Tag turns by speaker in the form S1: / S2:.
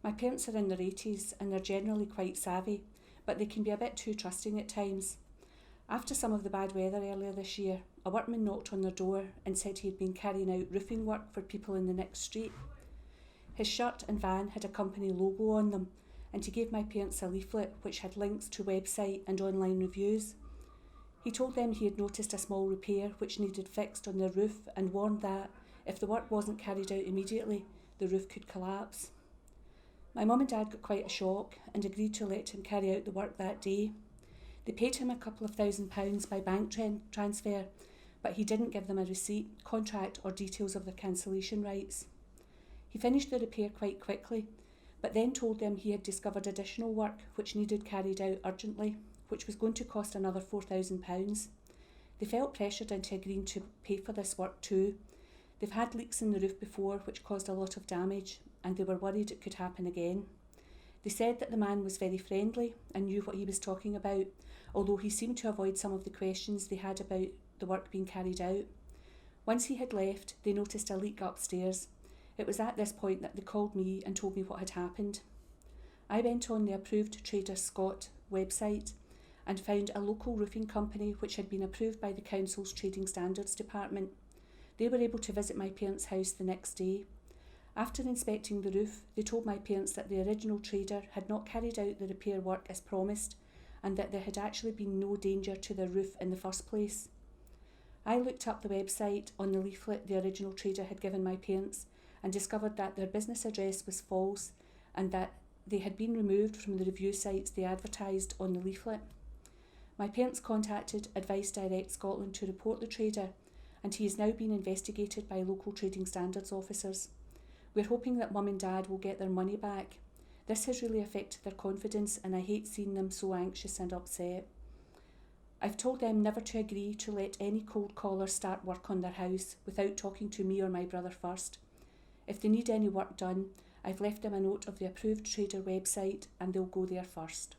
S1: My parents are in their 80s and they're generally quite savvy, but they can be a bit too trusting at times. After some of the bad weather earlier this year, a workman knocked on their door and said he had been carrying out roofing work for people in the next street. His shirt and van had a company logo on them, and he gave my parents a leaflet which had links to website and online reviews. He told them he had noticed a small repair which needed fixed on their roof and warned that, if the work wasn't carried out immediately, the roof could collapse. My mum and dad got quite a shock and agreed to let him carry out the work that day. They paid him a couple of £1,000 by bank transfer, but he didn't give them a receipt, contract or details of their cancellation rights. He finished the repair quite quickly, but then told them he had discovered additional work which needed carried out urgently, which was going to cost another £4,000. They felt pressured into agreeing to pay for this work too. They've had leaks in the roof before which caused a lot of damage, and they were worried it could happen again. They said that the man was very friendly and knew what he was talking about, although he seemed to avoid some of the questions they had about the work being carried out. Once he had left, they noticed a leak upstairs. It was at this point that they called me and told me what had happened. I went on the Approved Trader Scott website and found a local roofing company which had been approved by the council's Trading Standards Department. They were able to visit my parents' house the next day. After inspecting the roof, they told my parents that the original trader had not carried out the repair work as promised and that there had actually been no danger to their roof in the first place. I looked up the website on the leaflet the original trader had given my parents and discovered that their business address was false and that they had been removed from the review sites they advertised on the leaflet. My parents contacted Advice Direct Scotland to report the trader, and he is now being investigated by local trading standards officers. We're hoping that Mum and Dad will get their money back. This has really affected their confidence and I hate seeing them so anxious and upset. I've told them never to agree to let any cold caller start work on their house without talking to me or my brother first. If they need any work done, I've left them a note of the Approved Trader website and they'll go there first.